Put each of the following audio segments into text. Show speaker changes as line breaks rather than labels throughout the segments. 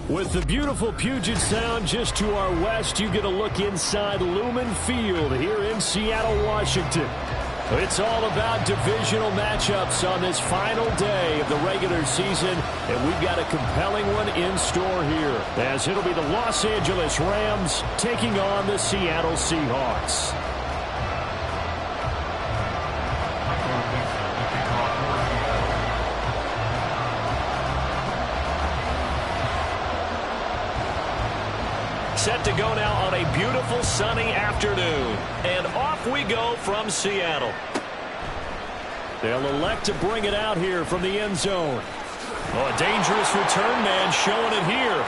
With the beautiful Puget Sound just to our west, you get a look inside Lumen Field here in Seattle, Washington. It's all about divisional matchups on this final day of the regular season, and we've got a compelling one in store here, as it'll be the Los Angeles Rams taking on the Seattle Seahawks. Set to go now on a beautiful sunny afternoon. And off we go from Seattle. They'll elect to bring it out here from the end zone. Oh, a dangerous return man showing it here.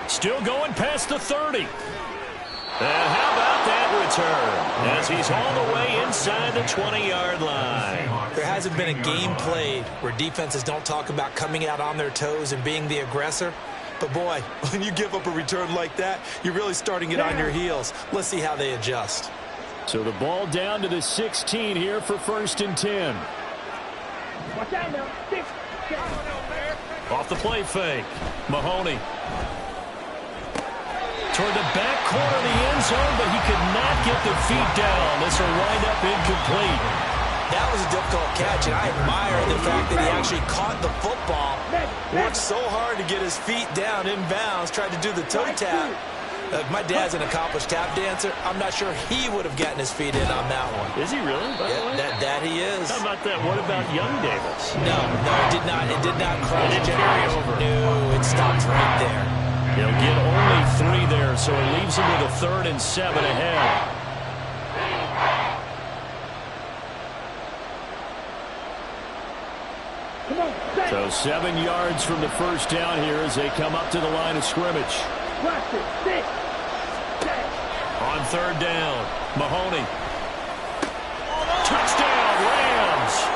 Still going past the 30. And how about that return? As he's all the way inside the 20-yard line.
There hasn't been a game played where defenses don't talk about coming out on their toes and being the aggressor. But, boy, when you give up a return like that, you're really starting it on your heels. Let's see how they adjust.
So the ball down to the 16 here for 1st and 10.
Watch out now.
Off the play fake. Mahoney. Toward the back corner of the end zone, but he could not get the feet down. This will wind up incomplete.
That was a difficult catch, and I admire the fact that he actually caught the football. Worked so hard to get his feet down in bounds, tried to do the toe tap. My dad's an accomplished tap dancer. I'm not sure he would have gotten his feet in on that one.
Is he really?
Yeah, that he is.
How about that? What about young Davis?
No, it did not. It did not cross.
It didn't carry over.
No, it stopped right there.
He'll get only 3 there, so it leaves him with a 3rd and 7 ahead. So 7 yards from the first down here as they come up to the line of scrimmage. On 3rd down, Mahoney. Touchdown, Rams!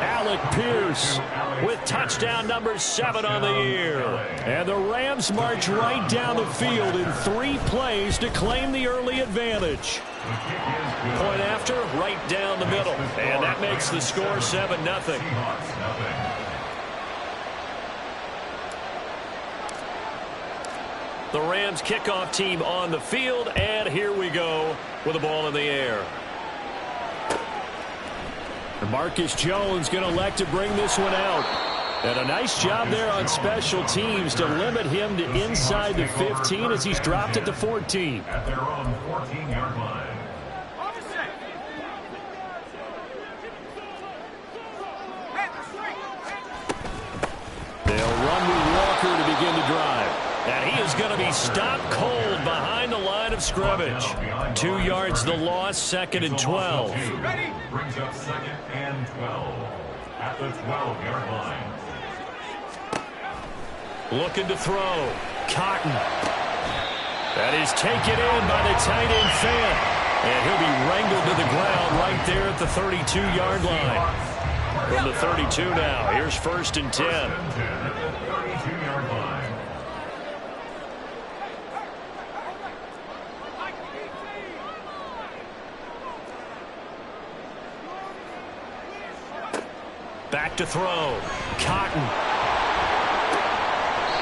Alec Pierce with touchdown number 7 on the year. And the Rams march right down the field in 3 plays to claim the early advantage. Point after, right down the middle. And that makes the score 7-0. The Rams kickoff team on the field, and here we go with the ball in the air. Marcus Jones going to elect to bring this one out. And a nice job there on special teams to limit him to inside the 15 as he's dropped at the 14.
At their own 14-yard line.
They'll run with Walker to begin the drive. And he is going to be stopped cold behind the line of scrimmage. 2 yards the loss, 2nd and 12.
Ready? Brings up 2nd and 12 at the 12-yard line.
Looking to throw. Cotton. That is taken in by the tight end Fant. And he'll be wrangled to the ground right there at the 32-yard line. From the 32 now. Here's 1st and 10.
32-yard line.
Back to throw. Cotton.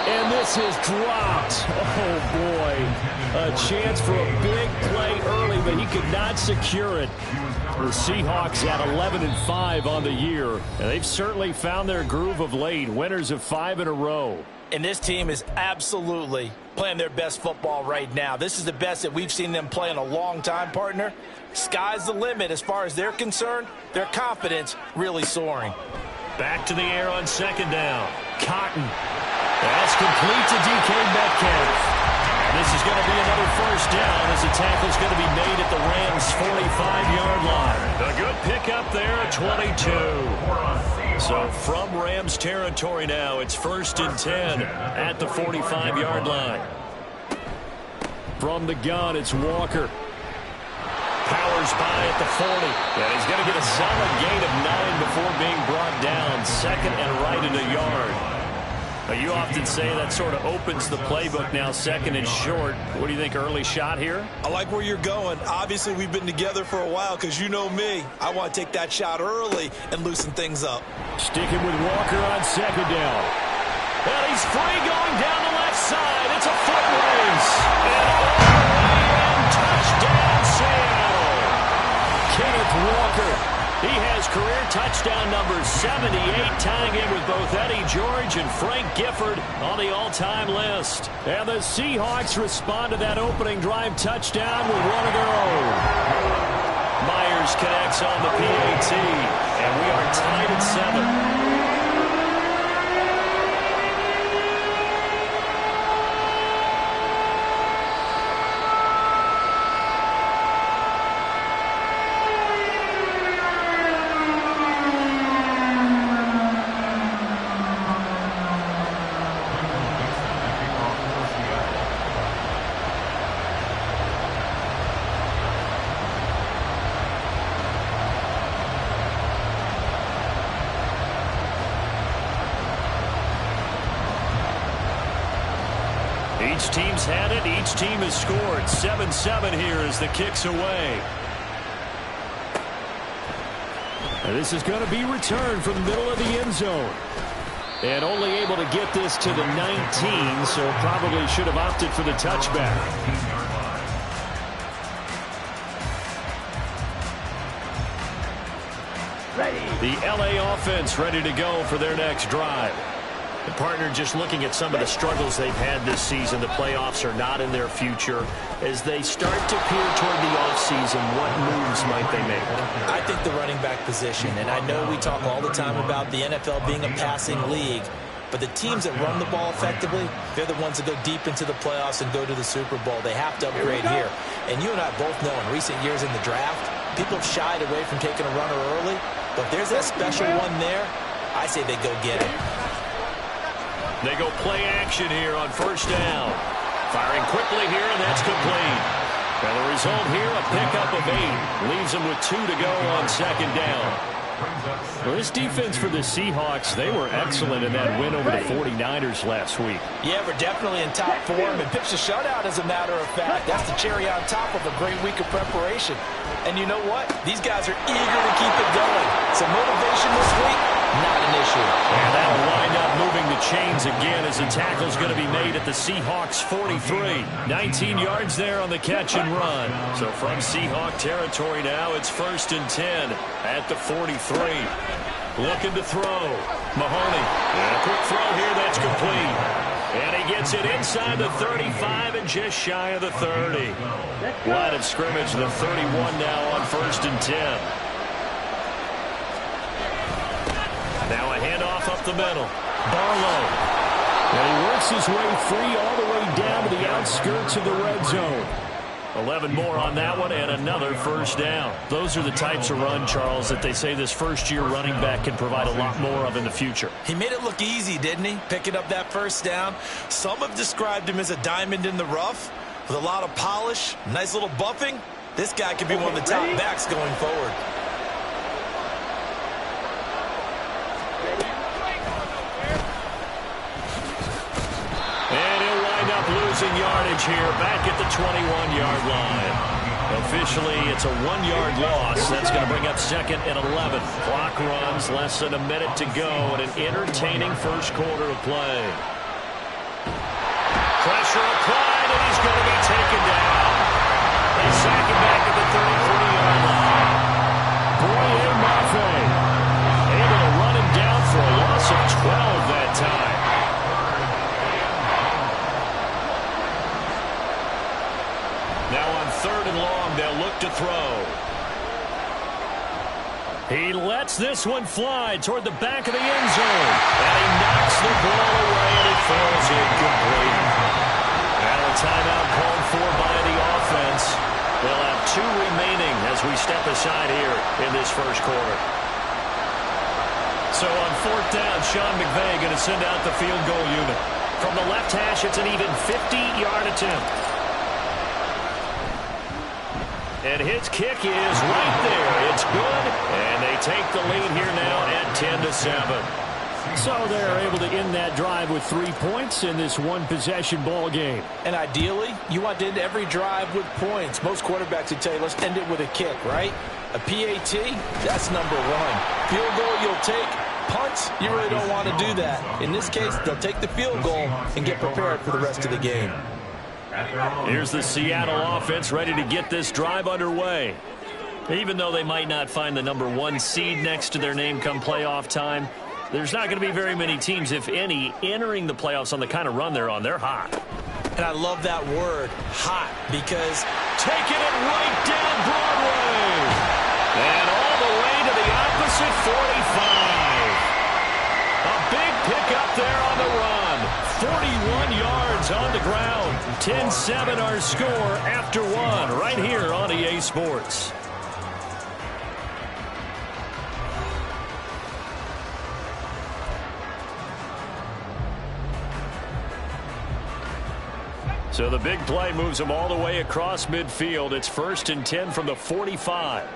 And this is dropped. Oh, boy. A chance for a big play early, but he could not secure it. The Seahawks at 11-5 on the year. And they've certainly found their groove of late. Winners of 5 in a row.
And this team is absolutely playing their best football right now. This is the best that we've seen them play in a long time, partner. Sky's the limit as far as they're concerned. Their confidence really soaring.
Back to the air on 2nd down. Cotton. That's complete to DK Metcalf. This is going to be another 1st down as the tackle's going to be made at the Rams' 45-yard line. A good pickup there at 22. So from Rams territory now, it's 1st and 10 at the 45-yard line. From the gun, it's Walker. Powers by at the 40. And he's going to get a solid gain of 9 before being brought down. 2nd and right at a yard. You often say that sort of opens the playbook now, 2nd and short. What do you think, early shot here?
I like where you're going. Obviously, we've been together for a while because you know me. I want to take that shot early and loosen things up.
Sticking with Walker on 2nd down. And he's free going down the left side. It's a foot race. And all the way in, touchdown Seattle. Kenneth Walker. He has career touchdown number 78, tying in with both Eddie George and Frank Gifford on the all-time list. And the Seahawks respond to that opening drive touchdown with one of their own. Myers connects on the PAT, and we are tied at 7. Each team's had it. Each team has scored. 7-7 here as the kick's away. And this is going to be returned from the middle of the end zone. And only able to get this to the 19, so probably should have opted for the touchback. The LA offense ready to go for their next drive. The partner just looking at some of the struggles they've had this season. The playoffs are not in their future. As they start to peer toward the offseason, what moves might they make?
I think the running back position, and I know we talk all the time about the NFL being a passing league, but the teams that run the ball effectively, they're the ones that go deep into the playoffs and go to the Super Bowl. They have to upgrade here. And you and I both know in recent years in the draft, people have shied away from taking a runner early, but if there's that special one there, I say they go get it.
They go play action here on first down. Firing quickly here, and that's complete. And the result here, a pickup of 8. Leaves them with 2 to go on second down. Well, this defense for the Seahawks, they were excellent in that win over the 49ers last week.
Yeah, we're definitely in top form and pitched a shutout, as a matter of fact. That's the cherry on top of a great week of preparation. And you know what? These guys are eager to keep it going. Some motivation this week, not an issue.
And that'll wind up moving the chains again as the tackle's going to be made at the Seahawks 43. 19 yards there on the catch and run. So from Seahawk territory now, it's 1st and 10 at the 43. Looking to throw. Mahoney. And a quick throw here, that's complete. And he gets it inside the 35 and just shy of the 30. Line of scrimmage, the 31 now on 1st and 10. Now a handoff up the middle. Barlow. And he works his way free all the way down to the outskirts of the red zone. 11 more on that one and another first down. Those are the types of run, Charles, that they say this first-year running back can provide a lot more of in the future.
He made it look easy, didn't he? Picking up that first down. Some have described him as a diamond in the rough with a lot of polish, nice little buffing. This guy could be one of the top backs going forward.
Losing yardage here back at the 21-yard line. Officially, it's a 1-yard loss. That's going to bring up 2nd and 11. Clock runs, less than a minute to go, and an entertaining first quarter of play. Pressure applied, and he's going to be taken down. They sack him back at the 33-yard line. Boye Mafe able to run him down for a loss of 12 that time. Now on 3rd and long, they'll look to throw. He lets this one fly toward the back of the end zone. And he knocks the ball away, and it falls incomplete. Now a timeout called for by the offense. They'll have 2 remaining as we step aside here in this first quarter. So on 4th down, Sean McVay going to send out the field goal unit. From the left hash, it's an even 50-yard attempt. And his kick is right there. It's good. And they take the lead here now at 10-7. So they're able to end that drive with 3 points in this one-possession ball game.
And ideally, you want to end every drive with points. Most quarterbacks would tell you, let's end it with a kick, right? A PAT, that's number 1. Field goal you'll take, punts, you really don't want to do that. In this case, they'll take the field goal and get prepared for the rest of the game.
Here's the Seattle offense ready to get this drive underway. Even though they might not find the #1 seed next to their name come playoff time, there's not going to be very many teams, if any, entering the playoffs on the kind of run they're on. They're hot.
And I love that word, hot, because
taking it right down Broadway. And all the way to the opposite 45. A big pickup there on the run. 41 yards on the ground. 10-7 our score after one right here on EA Sports. So the big play moves them all the way across midfield. It's 1st and 10 from the 45.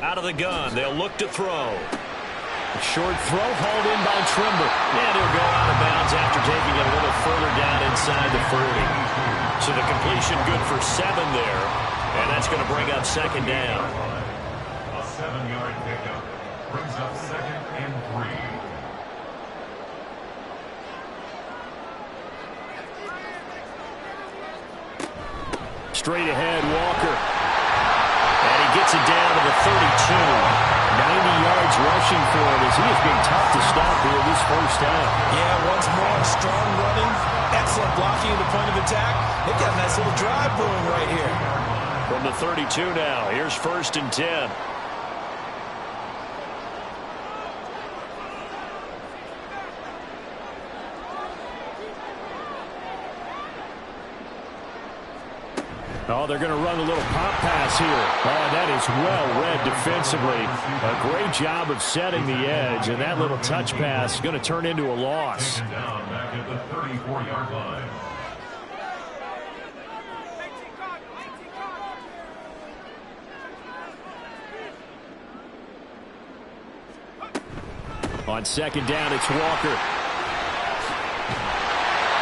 Out of the gun, they'll look to throw. A short throw hauled in by Trimble. And he'll go out of bounds after taking it a little further down inside the 40. So the completion good for 7 there. And that's going to bring up 2nd down.
A 7-yard pickup brings up 2nd and 3.
Straight ahead, Walker. And he gets it down to the 32. 90 yards rushing for him as he has been tough to stop here this first half.
Yeah, once more, strong running, excellent blocking at the point of attack. They've got a nice little drive brewing right here.
From the 32 now, here's 1st and 10. Oh, they're going to run a little pop pass here. Oh, that is well read defensively. A great job of setting the edge, and that little touch pass is going to turn into a loss.
Down back at the 34-yard line.
On 2nd down, it's Walker.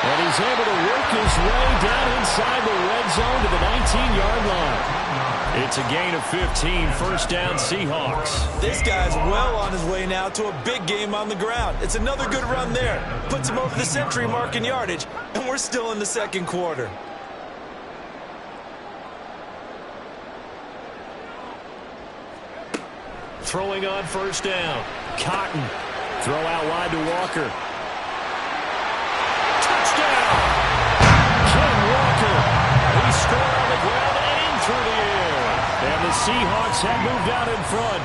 And he's able to work his way down inside the red zone to the 19-yard line. It's a gain of 15, 1st down Seahawks.
This guy's well on his way now to a big game on the ground. It's another good run there. Puts him over the century mark in yardage, and we're still in the 2nd quarter.
Throwing on 1st down. Cotton. Throw out wide to Walker. Touchdown! Ken Walker. He scored on the ground and through the air. And the Seahawks have moved out in front.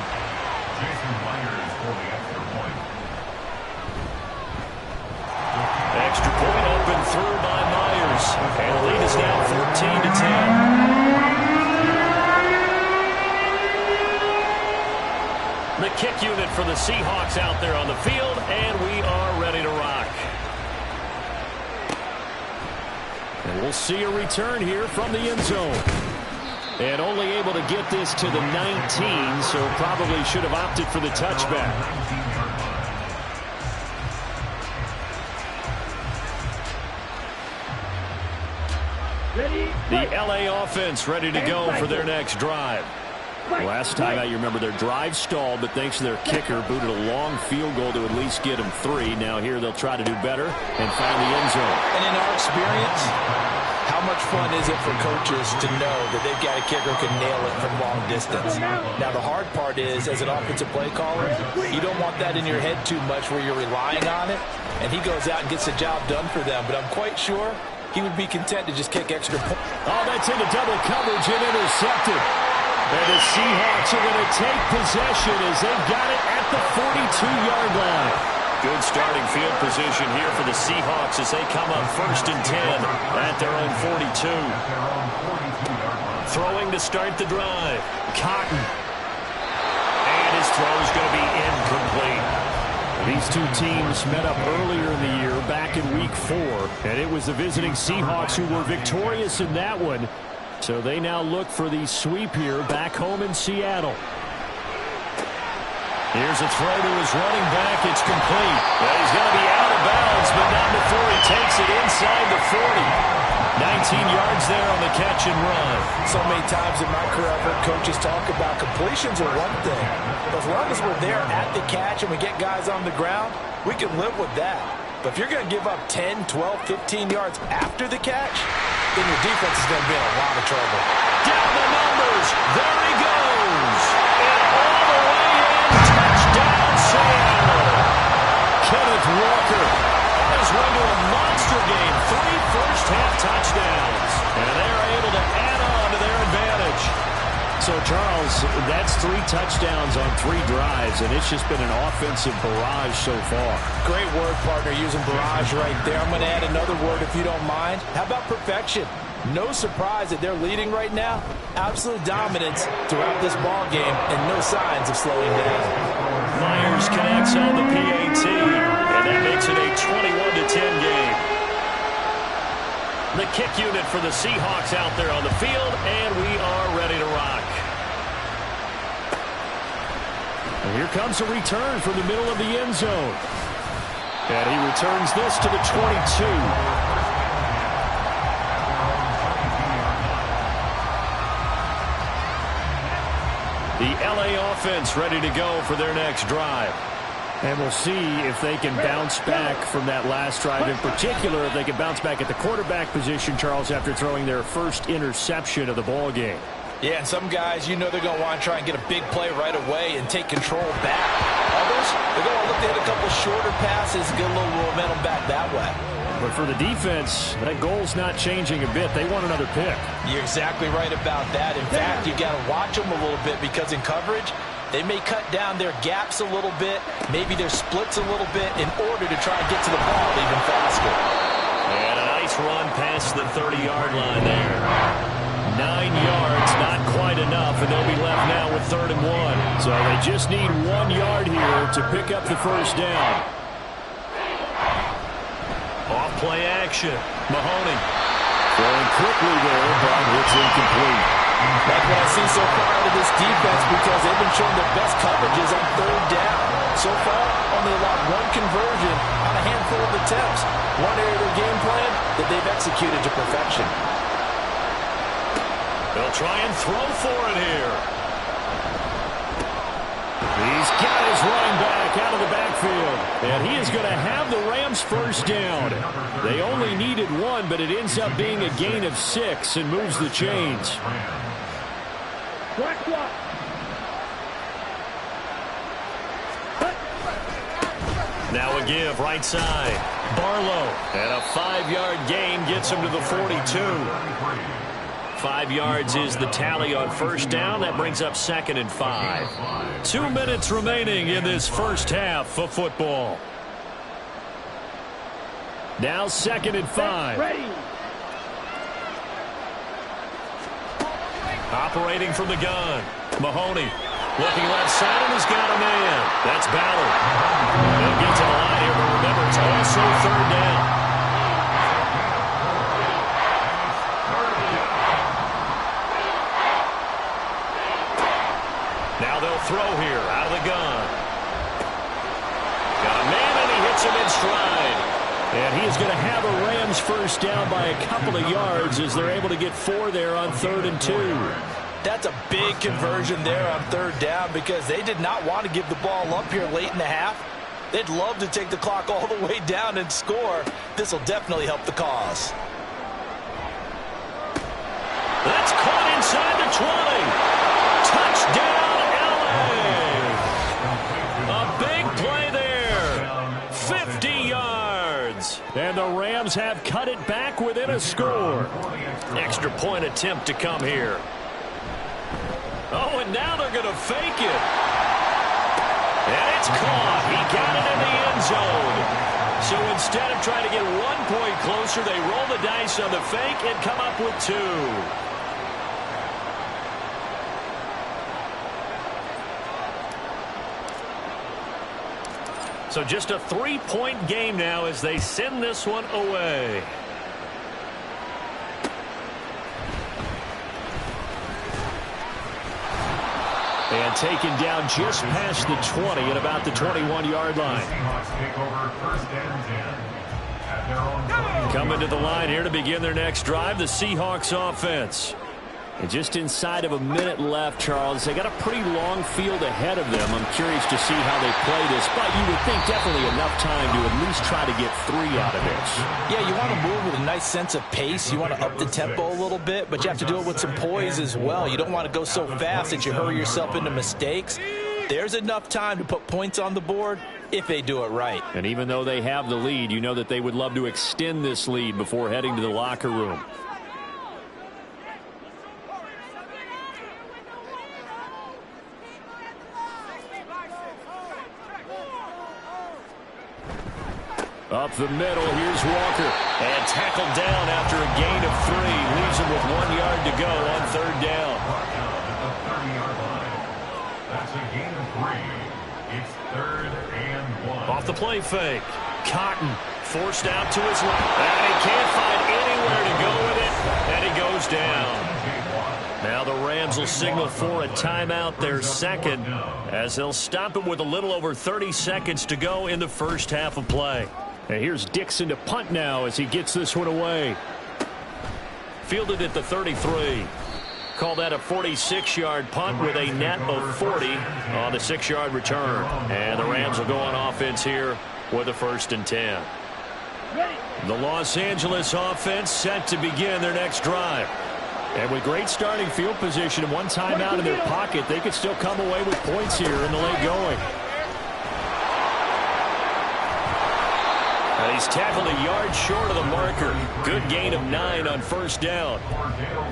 Jason Myers for the extra point.
Extra point up and through by Myers. And the lead is now 14-10. The kick unit for the Seahawks out there on the field, and we are ready to rock. And we'll see a return here from the end zone. And only able to get this to the 19, so probably should have opted for the touchback. The LA offense ready to go for their next drive. Last time out, you remember their drive stalled, but thanks to their kicker, booted a long field goal to at least get them 3. Now here they'll try to do better and find the end zone.
And in our experience, how much fun is it for coaches to know that they've got a kicker who can nail it from long distance? Now the hard part is, as an offensive play caller, you don't want that in your head too much where you're relying on it, and he goes out and gets the job done for them. But I'm quite sure he would be content to just kick extra points.
Oh, that's into double coverage and intercepted. And the Seahawks are going to take possession as they've got it at the 42-yard line. Good starting field position here for the Seahawks as they come up 1st and 10 at their own 42. Throwing to start the drive. Cotton. And his throw is going to be incomplete. These two teams met up earlier in the year, back in Week 4, and it was the visiting Seahawks who were victorious in that one. So they now look for the sweep here back home in Seattle. Here's a throw to his running back. It's complete. Well, he's going to be out of bounds, but not before he takes it inside the 40. 19 yards there on the catch and run.
So many times in my career I've heard coaches talk about completions are one thing. But as long as we're there at the catch and we get guys on the ground, we can live with that. But if you're going to give up 10, 12, 15 yards after the catch, then your defense is going to be in a lot of trouble.
Down the numbers. There he goes. And all the way in. Touchdown, Seattle. Kenneth Walker on his way to a monster game. 3 first-half touchdowns. And they're able to add on to their advantage. So, Charles, that's 3 touchdowns on 3 drives, and it's just been an offensive barrage so far.
Great word, partner, using barrage right there. I'm going to add another word if you don't mind. How about perfection? No surprise that they're leading right now. Absolute dominance throughout this ball game and no signs of slowing down.
Myers connects on the PAT, and that makes it a 21-10 game. The kick unit for the Seahawks out there on the field, and we are ready to rock. And here comes a return from the middle of the end zone. And he returns this to the 22. The LA offense ready to go for their next drive. And we'll see if they can bounce back from that last drive. In particular, if they can bounce back at the quarterback position, Charles, after throwing their first interception of the ball game.
Yeah, and some guys, you know they're going to want to try and get a big play right away and take control back. Others, they're going to look at a couple shorter passes, get a little momentum back that way.
But for the defense, that goal's not changing a bit. They want another pick.
You're exactly right about that. In fact, you got to watch them a little bit because in coverage, they may cut down their gaps a little bit, maybe their splits a little bit in order to try and get to the ball even faster.
And a nice run past the 30-yard line there. 9 yards, not quite enough, and they'll be left now with 3rd and 1. So they just need 1 yard here to pick up the first down. Off play action. Mahoney throwing quickly there, but it's incomplete.
That's what I see so far out of this defense because they've been showing their best coverages on 3rd down. So far, only allowed 1 conversion on a handful of attempts. One area of their game plan that they've executed to perfection.
They'll try and throw for it here. He's got his running back out of the backfield. And he is going to have the Rams first down. They only needed 1, but it ends up being a gain of 6 and moves the chains. Now a give right side. Barlow. And a 5-yard gain gets him to the 42. 5 yards is the tally on first down. That brings up 2nd and 5. 2 minutes remaining in this first half of football. Now 2nd and 5. Operating from the gun. Mahoney looking left side and has got a man. That's Ballard. They'll get to the line here, but remember, it's also 3rd down. Now they'll throw here out of the gun. Got a man, and he hits him in stride. And he is going to have a Rams first down by a couple of yards as they're able to get 4 there on 3rd and 2.
That's a big conversion there on 3rd down because they did not want to give the ball up here late in the half. They'd love to take the clock all the way down and score. This will definitely help the cause.
That's caught inside the 20. Touchdown, LA. A big play there. 50 yards. And the Rams have cut it back within a score. Extra point attempt to come here. Oh, and now they're going to fake it. And it's caught. He got it in the end zone. So instead of trying to get 1 point closer, they roll the dice on the fake and come up with 2. So just a 3-point game now as they send this one away. And taken down just past the 20 at about the 21-yard line.
Seahawks take over 1st and 10 at their own 20.
Coming to the line here to begin their next drive, the Seahawks offense. And just inside of a minute left, Charles. They got a pretty long field ahead of them. I'm curious to see how they play this, but you would think definitely enough time to at least try to get 3 out of this.
Yeah, you want to move with a nice sense of pace. You want to up the tempo a little bit, but you have to do it with some poise as well. You don't want to go so fast that you hurry yourself into mistakes. There's enough time to put points on the board if they do it right.
And even though they have the lead, you know that they would love to extend this lead before heading to the locker room. Up the middle, here's Walker. And tackled down after a gain of 3. Leaves him with 1 yard to go on 3rd down.
At the 30-yard line. That's a gain of 3. It's 3rd and 1.
Off the play fake. Cotton forced out to his left. And he can't find anywhere to go with it. And he goes down. Now the Rams will signal for a timeout, their second, as they'll stop it with a little over 30 seconds to go in the first half of play. And here's Dixon to punt now as he gets this one away. Fielded at the 33. Call that a 46-yard punt with a net of 40 on the 6-yard return. And the Rams will go on offense here with a 1st and 10. The Los Angeles offense set to begin their next drive. And with great starting field position and 1 timeout in their pocket, they could still come away with points here in the late going. And he's tackled a yard short of the marker. Good gain of 9 on 1st down.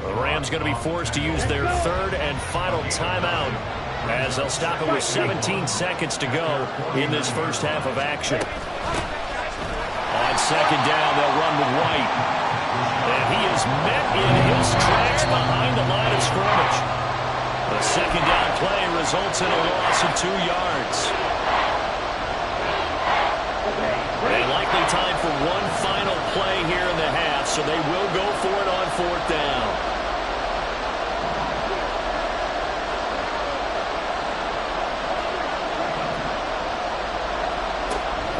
The Rams going to be forced to use their 3rd and final timeout as they'll stop it with 17 seconds to go in this first half of action. On 2nd down, they'll run with White. And he is met in his tracks behind the line of scrimmage. The 2nd down play results in a loss of 2 yards. And likely time for one final play here in the half, so they will go for it on 4th down.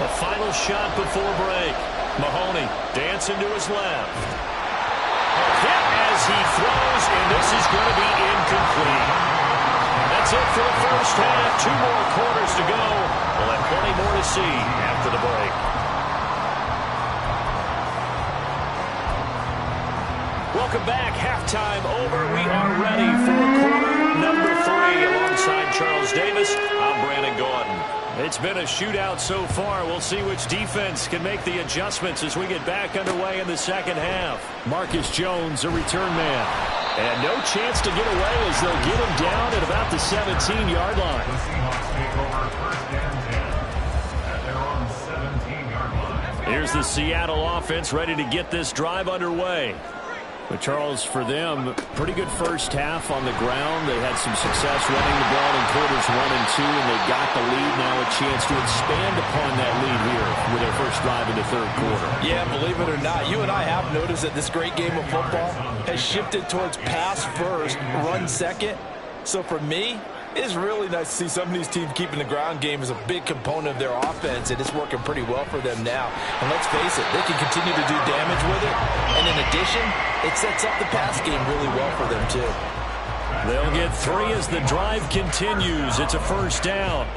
A final shot before break. Mahoney dancing to his left. Hit as he throws, and this is going to be incomplete. That's it for the first half. 2 more quarters to go. We'll have plenty more to see after the break. Welcome back. Halftime over. We are ready for quarter number 3. Alongside Charles Davis, I'm Brandon Gordon. It's been a shootout so far. We'll see which defense can make the adjustments as we get back underway in the second half. Marcus Jones, a return man. And no chance to get away as they'll get him down at about the 17-yard line.
The Seahawks take over 1st and 10 at their own 17-yard line.
Here's the Seattle offense ready to get this drive underway. But, Charles, for them, pretty good first half on the ground. They had some success running the ball in quarters 1 and 2, and they got the lead. Now a chance to expand upon that lead here with their first drive in the 3rd quarter.
Yeah, believe it or not, you and I have noticed that this great game of football has shifted towards pass first, run second. So for me, it's really nice to see some of these teams keeping the ground game as a big component of their offense, and it's working pretty well for them now. And let's face it, they can continue to do damage with it. And in addition, it sets up the pass game really well for them, too.
They'll get 3 as the drive continues. It's a 1st down.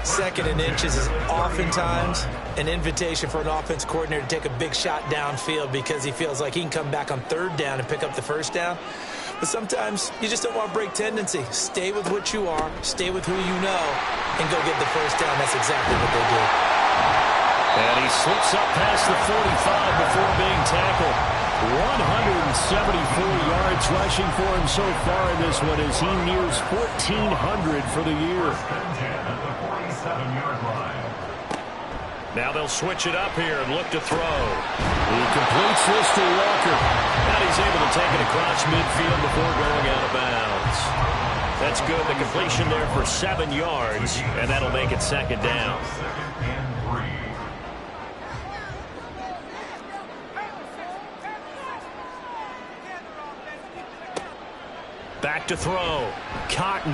2nd and inches is oftentimes an invitation for an offense coordinator to take a big shot downfield because he feels like he can come back on 3rd down and pick up the 1st down. But sometimes you just don't want to break tendency. Stay with what you are, stay with who you know, and go get the 1st down. That's exactly what they do.
And he slips up past the 45 before being tackled. 174 yards rushing for him so far in this one as he nears 1,400 for the year.
1st and 10 at the 47-yard line.
Now they'll switch it up here and look to throw. He completes this to Walker. And he's able to take it across midfield before going out of bounds. That's good. The completion there for 7 yards, and that'll make it 2nd down.
2nd and 3.
Back to throw. Cotton.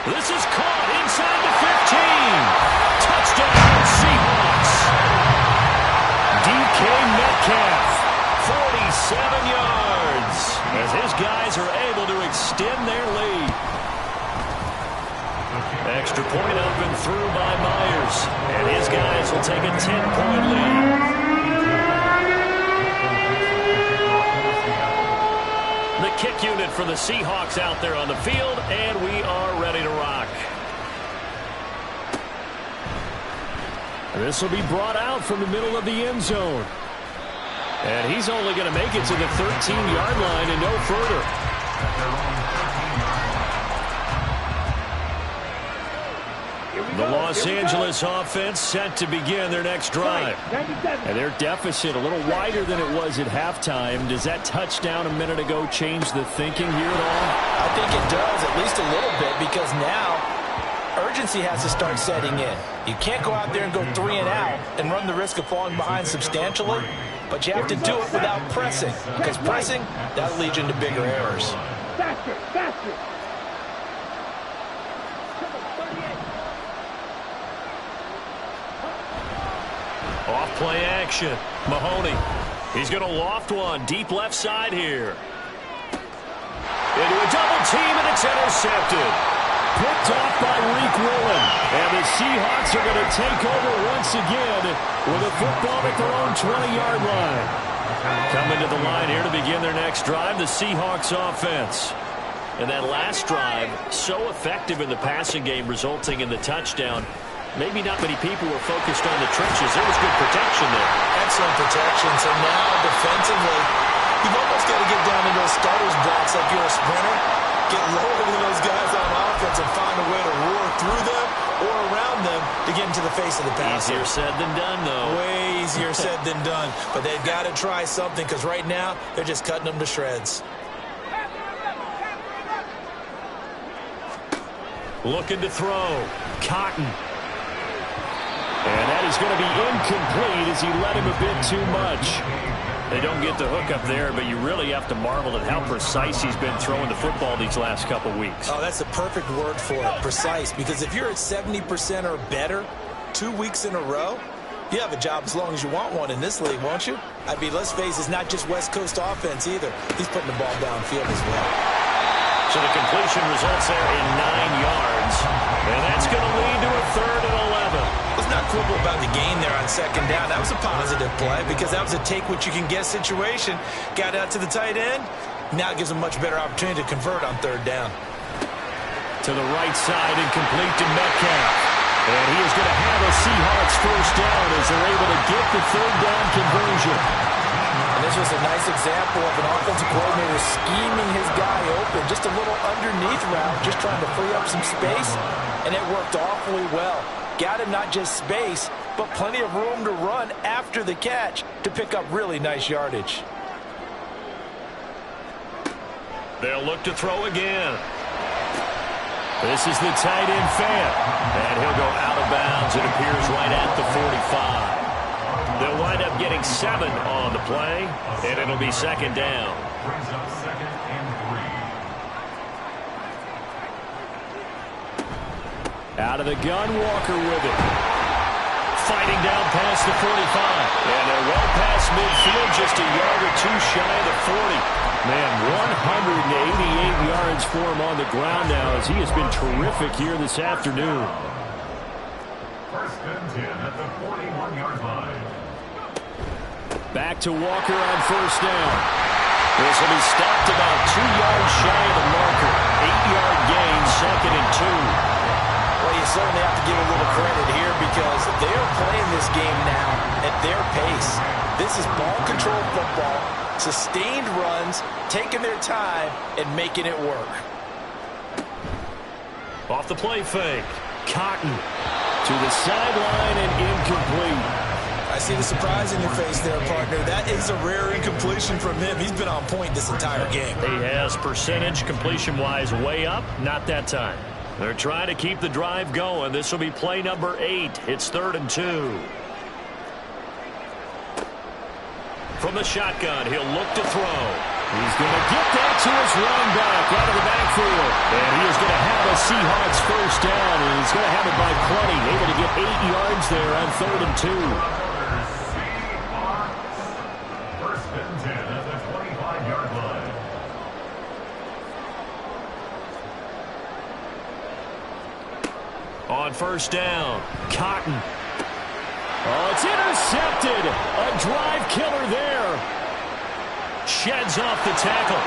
This is caught inside the 15. Touchdown, Seahawks. DK Metcalf, 47 yards, as his guys are able to extend their lead. Extra point up and through by Myers, and his guys will take a 10-point lead. The kick unit for the Seahawks out there on the field, and we are ready to rock. This will be brought out from the middle of the end zone. And he's only going to make it to the 13-yard line and no further. The Los Angeles offense set to begin their next drive. And their deficit a little wider than it was at halftime. Does that touchdown a minute ago change the thinking here at all?
I think it does, at least a little bit, because now urgency has to start setting in. You can't go out there and go 3 and out and run the risk of falling behind substantially, but you have to do it without pressing, because pressing, that leads into bigger errors.
Faster, faster.
Off play action. Mahoney. He's going to loft one deep left side here. Into a double team, and it's intercepted. Picked off by Reek Willen. And the Seahawks are going to take over once again with a football at their own 20-yard line. Coming to the line here to begin their next drive, the Seahawks offense. And that last drive, so effective in the passing game, resulting in the touchdown. Maybe not many people were focused on the trenches. There was good protection there.
Excellent protection. So now, defensively, you've almost got to get down to those starters blocks like you're a sprinter. Get lower than those guys on offense and find a way to roar through them or around them to get into the face of the passer.
Easier said than done, though.
Way easier said than done. But they've got to try something, because right now, they're just cutting them to shreds.
Looking to throw. Cotton. And that is going to be incomplete as he let him a bit too much. They don't get the hook up there, but you really have to marvel at how precise he's been throwing the football these last couple weeks.
Oh, that's the perfect word for it, precise. Because if you're at 70% or better 2 weeks in a row, you have a job as long as you want one in this league, won't you? I mean, let's face it, it's not just West Coast offense either. He's putting the ball downfield as well.
So the completion results there in 9 yards. And that's going to lead to a 3rd and 11.
Let's not quibble about the gain there on 2nd down. That was a positive play, because that was a take-what-you-can-get situation. Got out to the tight end. Now it gives them a much better opportunity to convert on 3rd down.
To the right side and complete to Metcalf. And he is going to have a Seahawks 1st down as they're able to get the 3rd down conversion.
And this was a nice example of an offensive coordinator scheming his guy open. Just a little underneath route, just trying to free up some space, and it worked awfully well. Got him not just space, but plenty of room to run after the catch to pick up really nice yardage.
They'll look to throw again. This is the tight end Fant. And he'll go out of bounds. It appears right at the 45. They'll wind up getting 7 on the play, and it'll be 2nd down.
Brings up 2nd and 3.
Out of the gun, Walker with it. Fighting down past the 45. And they're well past midfield, just a yard or two shy of the 40. Man, 188 yards for him on the ground now, as he has been terrific here this afternoon.
1st and 10 at the 41-yard line.
Back to Walker on 1st down. This will be stopped about 2 yards shy of the marker. 8-yard gain, 2nd and 2.
Well, you certainly have to give a little credit here, because they're playing this game now at their pace. This is ball control football, sustained runs, taking their time, and making it work.
Off the play fake. Cotton to the sideline and incomplete.
I see the surprise in your face there, partner. That is a rare incompletion from him. He's been on point this entire game.
He has percentage completion-wise way up. Not that time. They're trying to keep the drive going. This will be play number 8. It's 3rd and 2. From the shotgun, he'll look to throw. He's going to get that to his running back out of the backfield. And he is going to have a Seahawks first down. And he's going to have it by plenty. Able to get 8 yards there on 3rd and 2.
First and 10 at the 25-yard line.
On first down, Cotton. Oh, it's intercepted. A drive killer there. Sheds off the tackle.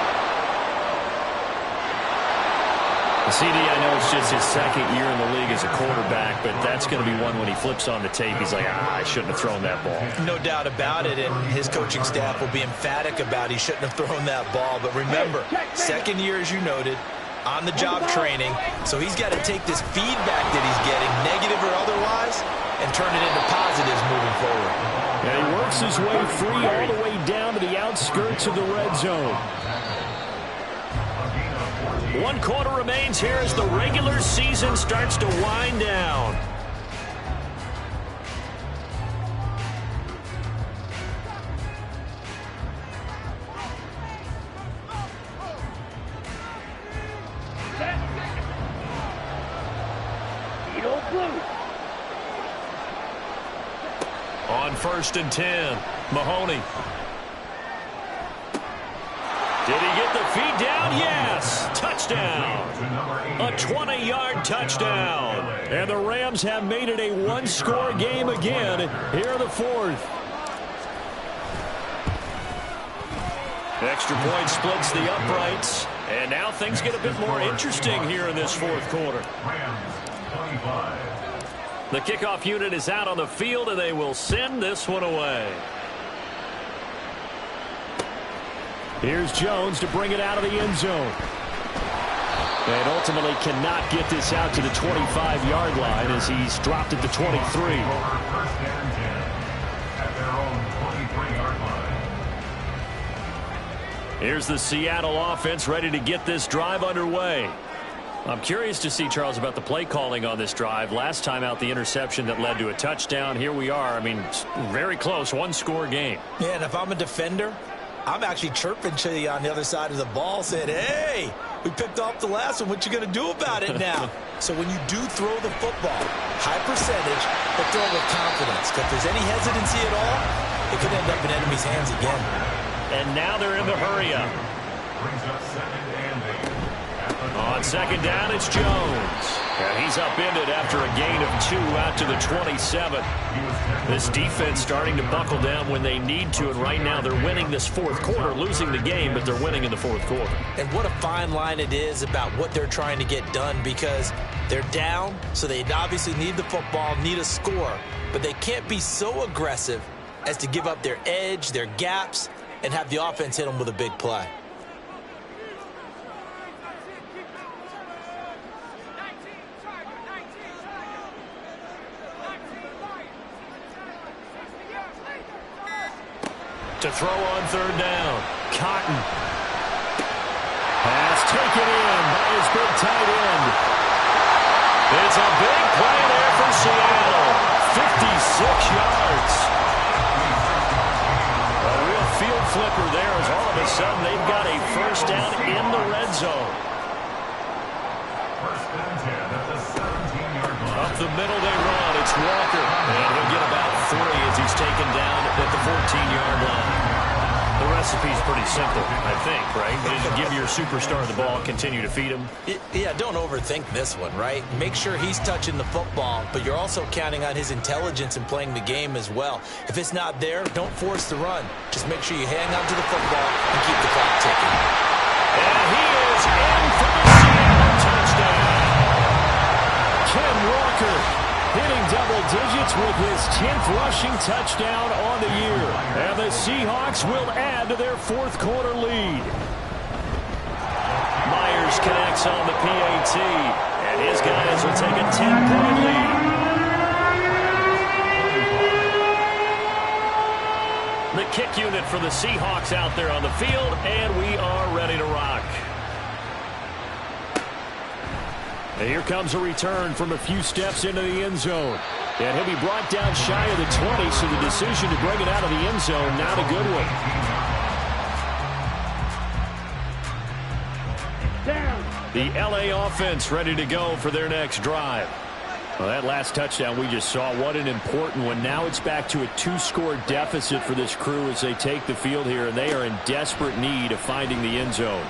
CD, I know it's just his 2nd year in the league as a quarterback, but that's going to be one when he flips on the tape. He's like, I shouldn't have thrown that ball.
No doubt about it, and his coaching staff will be emphatic about he shouldn't have thrown that ball. But remember, 2nd year, as you noted, on-the-job training, so he's got to take this feedback that he's getting, negative or otherwise, and turn it into positives moving forward.
And he works his way free all the way down to the outskirts of the red zone. 1 quarter remains here as the regular season starts to wind down. On 1st and 10, Mahoney. Did he get the feed down? Yes. Touchdown. A 20-yard touchdown. And the Rams have made it a 1-score game again here in the 4th. Extra point splits the uprights. And now things get a bit more interesting here in this 4th quarter. The kickoff unit is out on the field, and they will send this one away. Here's Jones to bring it out of the end zone. And ultimately cannot get this out to the 25-yard line as he's dropped at the 23. Here's the Seattle offense ready to get this drive underway. I'm curious to see, Charles, about the play calling on this drive. Last time out, the interception that led to a touchdown. Here we are. I mean, very close, 1-score game.
Yeah, and if I'm a defender, I'm actually chirping to you on the other side of the ball, saying, hey, we picked off the last one. What you going to do about it now? So when you do throw the football, high percentage, but throw it with confidence. Because if there's any hesitancy at all, it could end up in enemy's hands again.
And now they're in the hurry-up. On 2nd down, it's Jones. And he's upended after a gain of 2 out to the 27. This defense starting to buckle down when they need to, and right now they're winning this 4th quarter, losing the game, but they're winning in the 4th quarter.
And what a fine line it is about what they're trying to get done, because they're down, so they obviously need the football, need a score, but they can't be so aggressive as to give up their edge, their gaps, and have the offense hit them with a big play.
To throw on 3rd down, Cotton. Pass taken in by his big tight end. It's a big play there for Seattle. 56 yards. A real field flipper there as all of a sudden they've got a first down in the red zone. Up the middle they run. It's Walker. And he'll get about 3 as he's taken down at the 14-yard line. The recipe's pretty simple, I think, right? Just give your superstar the ball, continue to feed him.
Yeah, don't overthink this one, right? Make sure he's touching the football, but you're also counting on his intelligence in playing the game as well. If it's not there, don't force the run. Just make sure you hang on to the football and keep the clock ticking.
And he is in for the Seattle touchdown. Ken Walker hitting double digits with his 10th rushing touchdown on the year. And the Seahawks will add to their 4th quarter lead. Myers connects on the PAT, and his guys will take a 10-point lead. The kick unit for the Seahawks out there on the field, and we are ready to rock. And here comes a return from a few steps into the end zone. And he'll be brought down shy of the 20, so the decision to bring it out of the end zone, not a good one. The LA offense ready to go for their next drive. Well, that last touchdown we just saw, what an important one. Now it's back to a 2-score deficit for this crew as they take the field here, and they are in desperate need of finding the end zone.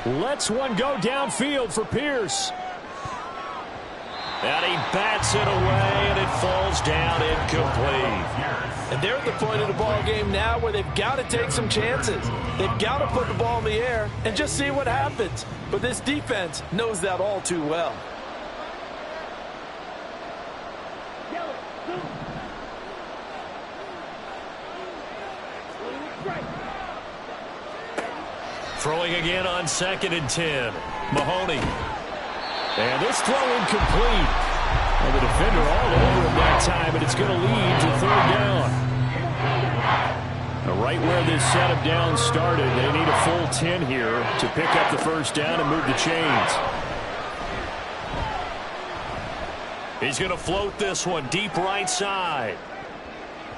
Lets one go downfield for Pierce. And he bats it away, and it falls down incomplete.
And they're at the point of the ball game now where they've got to take some chances. They've got to put the ball in the air and just see what happens. But this defense knows that all too well.
Throwing again on 2nd and 10. Mahoney. And this throw incomplete. And the defender all over him that time, and it's going to lead to 3rd down. Now, right where this set of downs started, they need a full 10 here to pick up the 1st down and move the chains. He's going to float this one deep right side.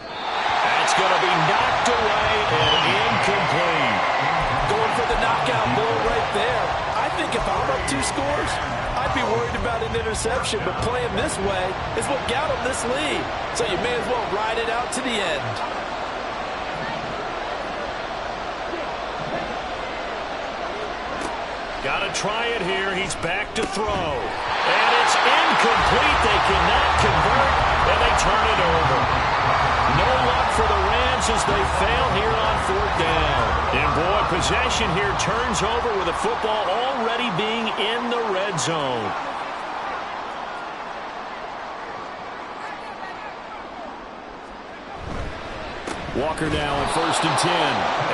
That's going to be knocked away and incomplete.
Going for the knockout blow right there. I think if I'm up 2 scores, I'd be worried about an interception, but playing this way is what got him this lead. So you may as well ride it out to the end.
Got to try it here. He's back to throw. And it's incomplete. They cannot convert, and they turn it over. No luck for the Rams as they fail here on 4th down. And boy, possession here turns over with the football already being in the red zone. Walker now on 1st and 10.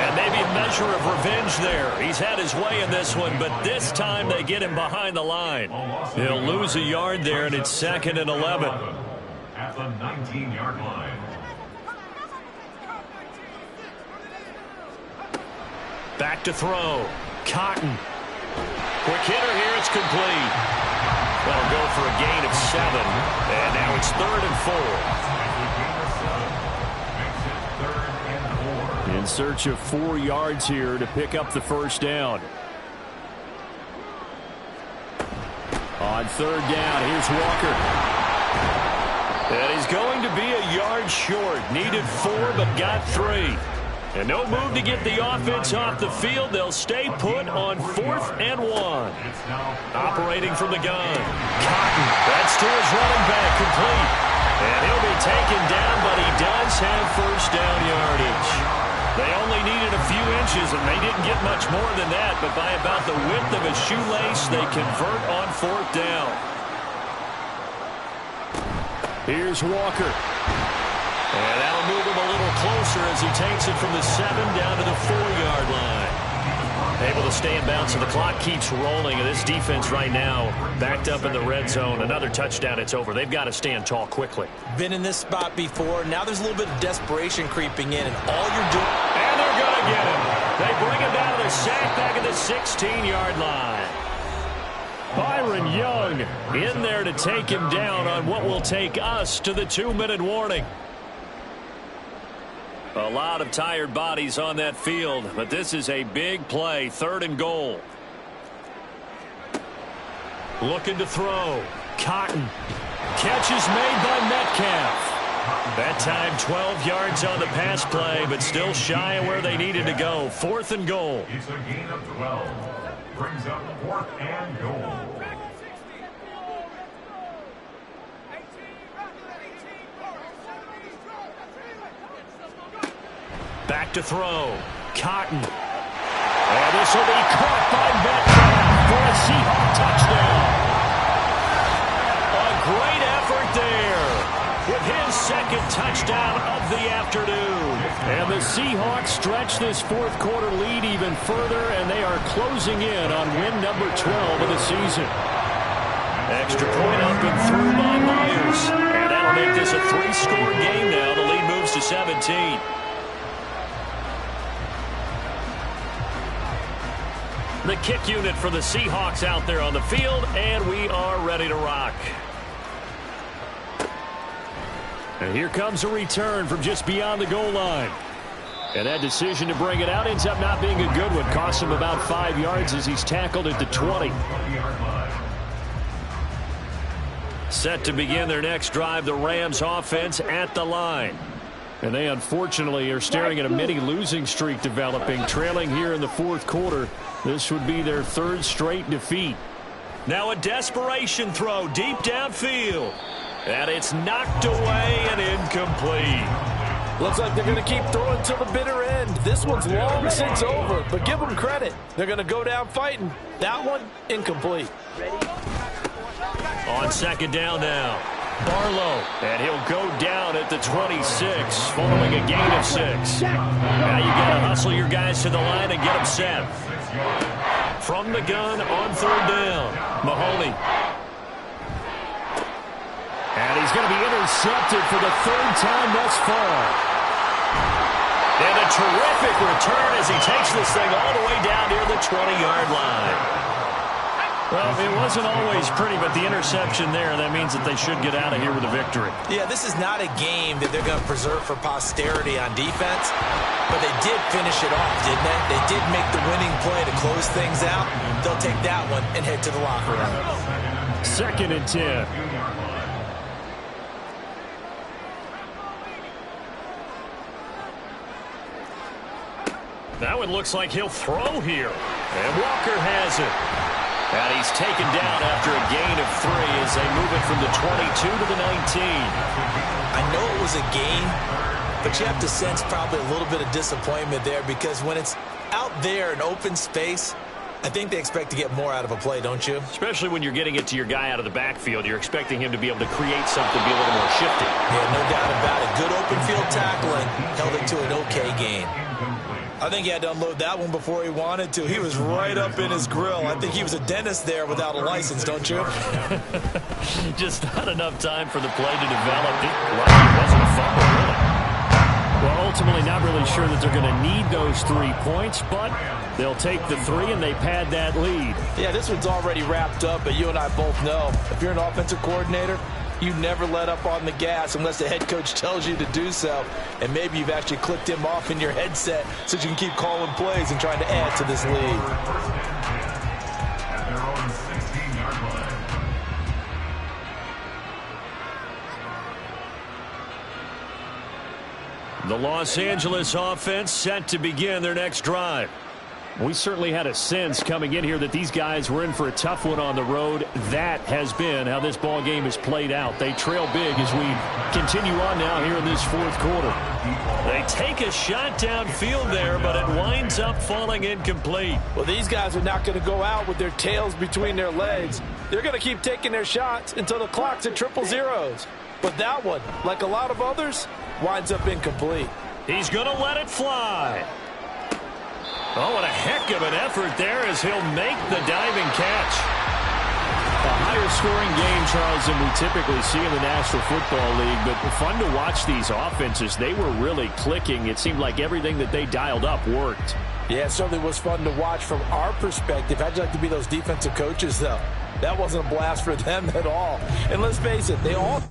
And maybe a measure of revenge there. He's had his way in this one, but this time they get him behind the line. He'll lose a yard there, and it's 2nd and 11.
At the 19-yard line.
Back to throw. Cotton. Quick hitter here. It's complete. That'll go for a gain of 7. And now it's 3rd and 4. In search of 4 yards here to pick up the 1st down. On 3rd down, here's Walker. And he's going to be a yard short. Needed 4, but got 3. And no move to get the offense off the field. They'll stay put on 4th and 1. Operating from the gun. Cotton. That's to his running back. Complete. And he'll be taken down, but he does have 1st down yardage. They only needed a few inches, and they didn't get much more than that. But by about the width of a shoelace, they convert on 4th down. Here's Walker. And that'll move him a little closer as he takes it from the 7 down to the 4-yard line. Able to stay in bounds, so the clock keeps rolling. And this defense right now backed up in the red zone. Another touchdown, it's over. They've got to stand tall quickly.
Been in this spot before. Now there's a little bit of desperation creeping in, and all you're doing...
And they're going to get him. They bring him down to the sack back at the 16-yard line. Byron Young in there to take him down on what will take us to the 2-minute warning. A lot of tired bodies on that field, but this is a big play. 3rd and goal. Looking to throw. Cotton. Catch is made by Metcalf. That time 12 yards on the pass play, but still shy of where they needed to go. 4th and goal.
It's a gain of 12. Brings up 4th and goal.
Back to throw. Cotton. And this will be caught by Metcalf for a Seahawk touchdown. A great effort there with his 2nd touchdown of the afternoon. And the Seahawks stretch this 4th quarter lead even further, and they are closing in on win number 12 of the season. Extra point up and through by Myers. And that'll make this a 3-score game now. The lead moves to 17. The kick unit for the Seahawks out there on the field, and we are ready to rock. And here comes a return from just beyond the goal line. And that decision to bring it out ends up not being a good one. Costs him about 5 yards as he's tackled at the 20. Set to begin their next drive, the Rams offense at the line. And they unfortunately are staring at a mini losing streak developing, trailing here in the fourth quarter. This would be their third straight defeat.
Now a desperation throw deep downfield. And it's knocked away and incomplete.
Looks like they're going to keep throwing till the bitter end. This one's long since over, but give them credit. They're going to go down fighting. That one, incomplete.
On second down now, Barlow, and he'll go down at the 26 following a gain of 6. Now you got to hustle your guys to the line and get them set. From the gun on third down, Mahoney. And he's going to be intercepted for the third time thus far. And a terrific return as he takes this thing all the way down near the 20-yard line. Well, it wasn't always pretty, but the interception there, that means that they should get out of here with a victory.
Yeah, this is not a game that they're going to preserve for posterity on defense, but they did finish it off, didn't they? They did make the winning play to close things out. They'll take that one and head to the locker room.
2nd and 10. That one looks like he'll throw here. And Walker has it. And he's taken down after a gain of 3 as they move it from the 22 to the 19.
I know it was a gain, but you have to sense probably a little bit of disappointment there because when it's out there in open space, I think they expect to get more out of a play, don't you?
Especially when you're getting it to your guy out of the backfield. You're expecting him to be able to create something, be a little more shifty.
Yeah, no doubt about it. Good open field tackling. Held it to an okay gain. I think he had to unload that one before he wanted to. He was right up in his grill. I think he was a dentist there without a license, don't you?
Just not enough time for the play to develop. It wasn't a fumble, really. Well, ultimately not really sure that they're going to need those 3 points, but they'll take the 3 and they pad that lead.
Yeah, this one's already wrapped up, but you and I both know if you're an offensive coordinator, you never let up on the gas unless the head coach tells you to do so. And maybe you've actually clicked him off in your headset so you can keep calling plays and trying to add to this lead.
At their own 16-yard line.
The Los Angeles offense set to begin their next drive. We certainly had a sense coming in here that these guys were in for a tough one on the road. That has been how this ball game has played out. They trail big as we continue on now here in this fourth quarter. They take a shot downfield there, but it winds up falling incomplete.
Well, these guys are not going to go out with their tails between their legs. They're going to keep taking their shots until the clock's at 000. But that one, like a lot of others, winds up incomplete.
He's going to let it fly. Oh, what a heck of an effort there as he'll make the diving catch. A higher scoring game, Charles, than we typically see in the National Football League, but fun to watch these offenses. They were really clicking. It seemed like everything that they dialed up worked.
Yeah, it certainly was fun to watch from our perspective. How'd you like to be those defensive coaches, though? That wasn't a blast for them at all. And let's face it, they all